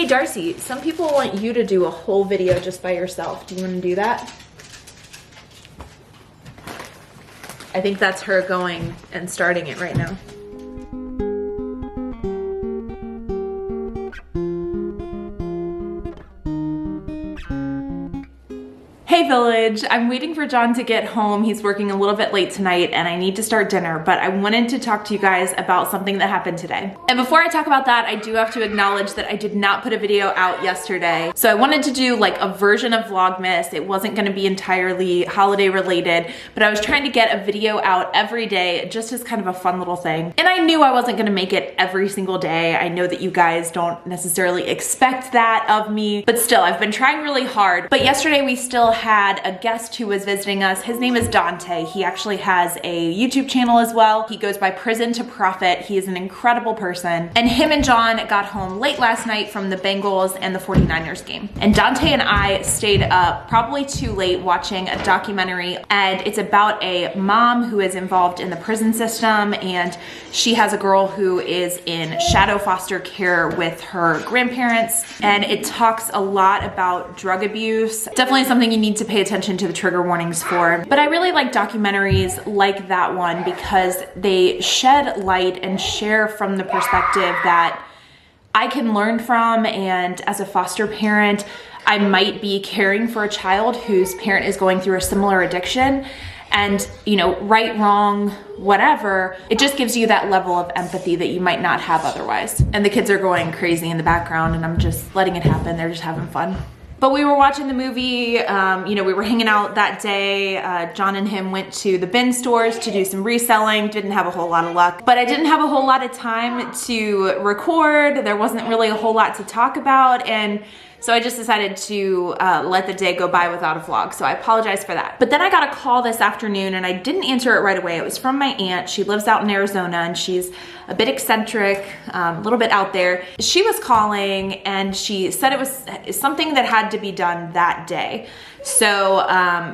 Darcy, some people want you to do a whole video just by yourself. Do you want to do that? I think that's her going and starting it right now. Hey Village, I'm waiting for John to get home. He's working a little bit late tonight and I need to start dinner, but I wanted to talk to you guys about something that happened today. And before I talk about that, I do have to acknowledge that I did not put a video out yesterday. So I wanted to do like a version of Vlogmas. It wasn't gonna be entirely holiday related, but I was trying to get a video out every day just as kind of a fun little thing. And I knew I wasn't gonna make it every single day. I know that you guys don't necessarily expect that of me, but still, I've been trying really hard. But yesterday we still had a guest who was visiting us. His name is Dante. He actually has a YouTube channel as well. He goes by Prison to Profit. He is an incredible person. And him and John got home late last night from the Bengals and the 49ers game. And Dante and I stayed up probably too late watching a documentary, and it's about a mom who is involved in the prison system, and she has a girl who is in shadow foster care with her grandparents, and it talks a lot about drug abuse. Definitely something you need to pay attention to the trigger warnings for. But I really like documentaries like that one because they shed light and share from the perspective that I can learn from, and as a foster parent, I might be caring for a child whose parent is going through a similar addiction. And, you know, right, wrong, whatever, it just gives you that level of empathy that you might not have otherwise. And the kids are going crazy in the background and I'm just letting it happen. They're just having fun. But we were watching the movie, you know, we were hanging out that day. John and him went to the bin stores to do some reselling. Didn't have a whole lot of luck, but I didn't have a whole lot of time to record. There wasn't really a whole lot to talk about. And so I just decided to let the day go by without a vlog. So I apologize for that. But then I got a call this afternoon and I didn't answer it right away. It was from my aunt. She lives out in Arizona and she's a bit eccentric, a little bit out there. She was calling and she said it was something that had to be done that day. So,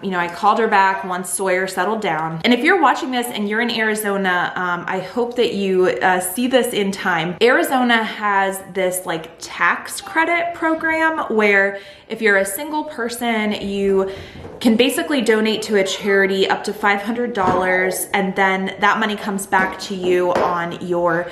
you know, I called her back once Sawyer settled down. And if you're watching this and you're in Arizona, I hope that you see this in time. Arizona has this like tax credit program where if you're a single person, you can basically donate to a charity up to $500, and then that money comes back to you on your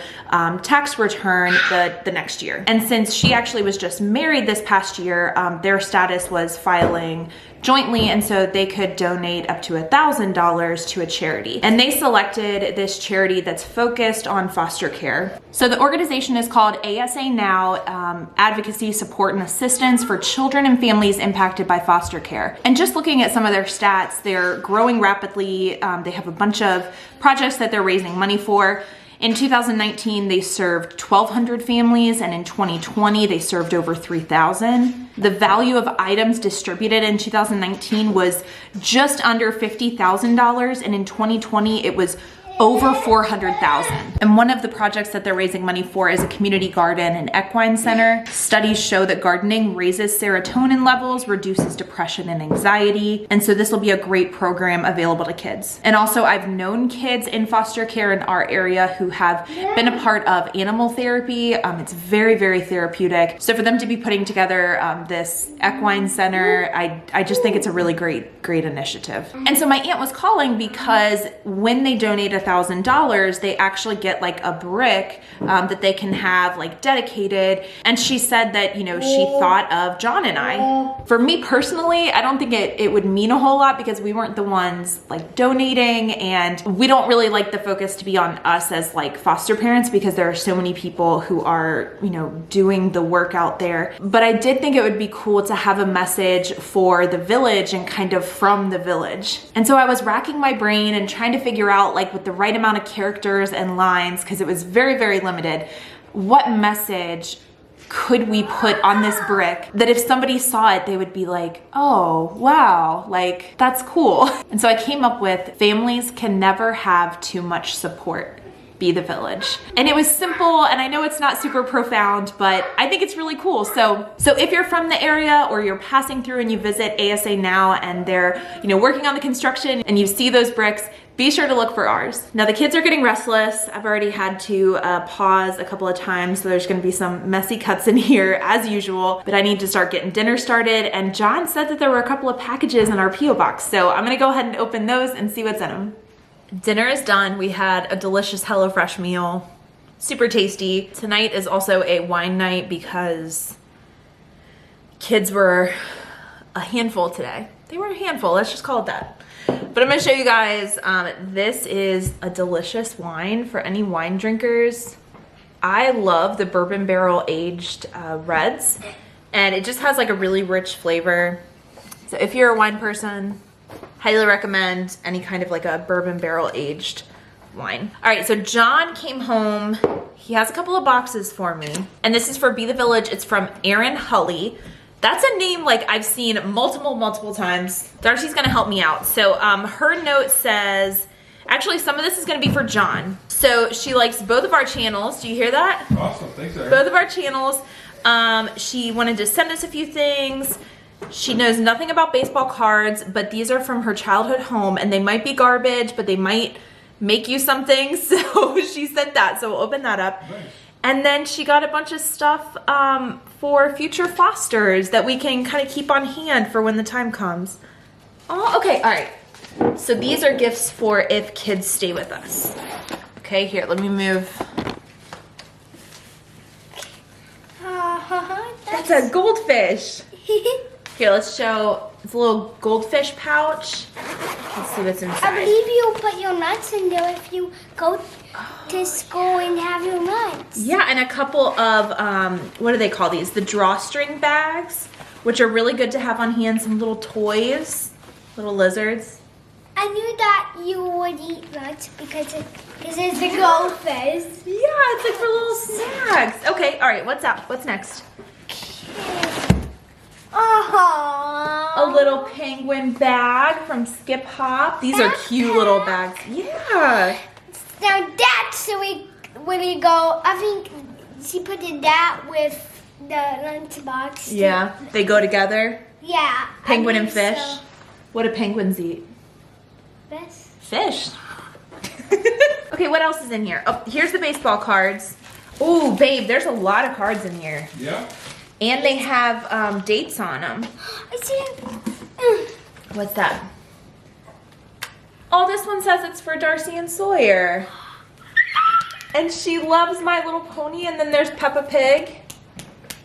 tax return the next year. And since she actually was just married this past year, their status was filing jointly, and so they could donate up to $1,000 to a charity. And they selected this charity that's focused on foster care. So the organization is called ASA Now, Advocacy, Support, and Assistance for Children and Families Impacted by Foster Care. And just looking at some of their stats, they're growing rapidly. They have a bunch of projects that they're raising money for. In 2019, they served 1,200 families, and in 2020, they served over 3,000. The value of items distributed in 2019 was just under $50,000, and in 2020, it was over 400,000. And one of the projects that they're raising money for is a community garden and equine center. Studies show that gardening raises serotonin levels, reduces depression and anxiety. And so this will be a great program available to kids. And also I've known kids in foster care in our area who have been a part of animal therapy. It's very, very therapeutic. So for them to be putting together this equine center, I just think it's a really great initiative. And so my aunt was calling because when they donate $1,000, they actually get like a brick that they can have like dedicated. And she said that, you know, she thought of John and I. For me personally, I don't think it would mean a whole lot because we weren't the ones like donating, and we don't really like the focus to be on us as like foster parents because there are so many people who are, you know, doing the work out there. But I did think it would be cool to have a message for the village and kind of from the village. And so I was racking my brain and trying to figure out, like, with the right amount of characters and lines, because it was very, very limited, what message could we put on this brick that if somebody saw it, they would be like, oh, wow, like, that's cool. And so I came up with, families can never have too much support. Be the Village. And it was simple, and I know it's not super profound, but I think it's really cool. So if you're from the area or you're passing through and you visit ASA now and they're, you know, working on the construction and you see those bricks, be sure to look for ours. Now the kids are getting restless. I've already had to pause a couple of times, so there's gonna be some messy cuts in here as usual, but I need to start getting dinner started. And John said that there were a couple of packages in our P.O. box, so I'm gonna go ahead and open those and see what's in them. Dinner is done. We had a delicious HelloFresh meal, super tasty. Tonight is also a wine night because kids were a handful today. They were a handful, let's just call it that. But I'm gonna show you guys, this is a delicious wine for any wine drinkers. I love the bourbon barrel aged reds, and it just has like a really rich flavor. So if you're a wine person, highly recommend any kind of like a bourbon barrel aged wine. All right, so John came home. He has a couple of boxes for me, and this is for Be the Village. It's from Erin Hulley. That's a name like I've seen multiple times. Darcy's gonna help me out. So her note says, actually some of this is gonna be for John. So she likes both of our channels. Do you hear that? Awesome, thanks Erin. Both of our channels. She wanted to send us a few things. She knows nothing about baseball cards, but these are from her childhood home, and they might be garbage, but they might make you something. So she sent that, so we'll open that up. Nice. And then she got a bunch of stuff for future fosters that we can kind of keep on hand for when the time comes. Oh, okay, all right. So these are gifts for if kids stay with us. Okay, here, let me move. That's a goldfish. Here, let's show. It's a little goldfish pouch. Let's see what's inside. I believe you put your nuts in there if you go to school and have your nuts. Yeah, and a couple of, what do they call these? The drawstring bags, which are really good to have on hand. Some little toys, little lizards. I knew that you would eat nuts because this is the goldfish. Yeah, it's like for little snacks. Okay, all right, what's up? What's next? Oh, A little penguin bag from Skip Hop. These are cute little bags. Yeah. now that's the way when we go. I think she put that with the lunchbox. Yeah, they go together. Yeah. Penguin I and think fish. so. What do penguins eat? Fish. Okay, what else is in here? Oh, here's the baseball cards. Ooh, babe, there's a lot of cards in here. Yeah. And they have dates on them. I see it. What's that? Oh, this one says it's for Darcy and Sawyer. And she loves My Little Pony, and then there's Peppa Pig.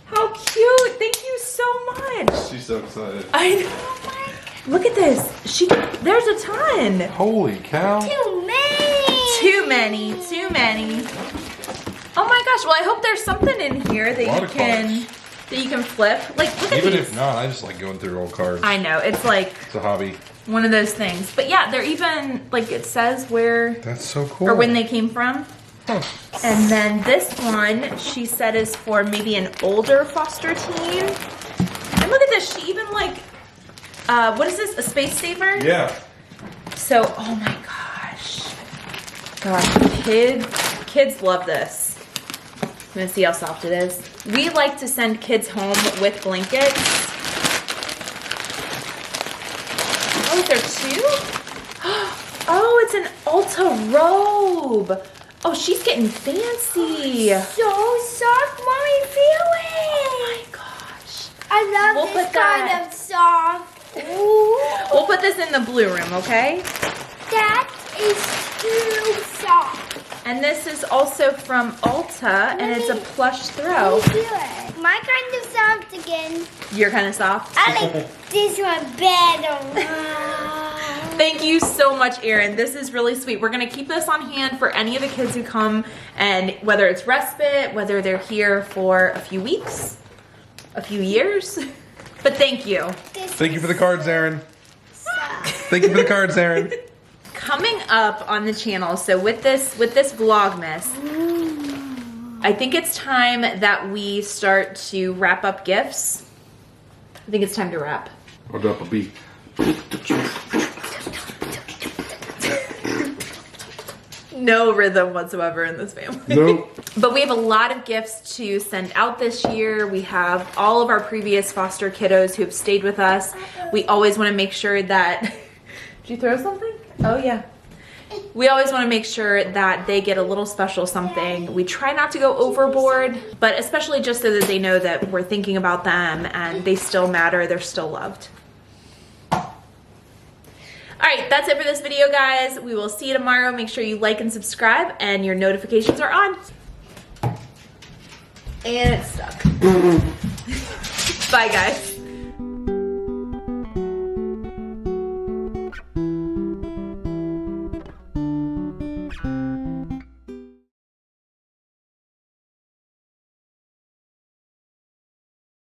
How cute. Thank you so much. She's so excited. I know. Look at this. There's a ton. Holy cow. Too many. Too many. Too many. Oh my gosh. Well, I hope there's something in here that you can flip. Like, look at Even these. if not, I just like going through old cards. I know. It's like It's a hobby. one of those things. But yeah, they're even, like, it says where That's so cool. or when they came from. Huh. And then this one, she said, is for maybe an older foster teen. And look at this. She even, like, what is this? A space saver? Yeah. So, oh my gosh. Gosh, kids love this. I'm gonna see how soft it is. We like to send kids home with blankets. Oh, is there two? Oh, it's an Ulta robe. Oh, she's getting fancy. So soft, mommy, feel it. Oh my gosh. I love We'll this put that- kind of soft. Ooh. We'll put this in the blue room, okay? That is too soft. And this is also from Ulta, and it's a plush throw. Feel it. My kind of soft again. You're kind of soft. I like this one better. Thank you so much, Erin. This is really sweet. We're gonna keep this on hand for any of the kids who come, and whether it's respite, whether they're here for a few weeks, a few years. But thank you. Thank you for the cards, Erin. Soft. Thank you for the cards, Erin. Coming up on the channel, so with this Vlogmas, I think it's time that we start to wrap up gifts. I think it's time to wrap. I'll drop a beat. no rhythm whatsoever in this family. Nope. But we have a lot of gifts to send out this year. We have all of our previous foster kiddos who have stayed with us. We always want to make sure that... Did you throw something? Oh yeah. We always want to make sure that they get a little special something. We try not to go overboard, but especially just so that they know that we're thinking about them and they still matter, they're still loved. All right, that's it for this video, guys. We will see you tomorrow. Make sure you like and subscribe and your notifications are on. And it's stuck. Bye, guys.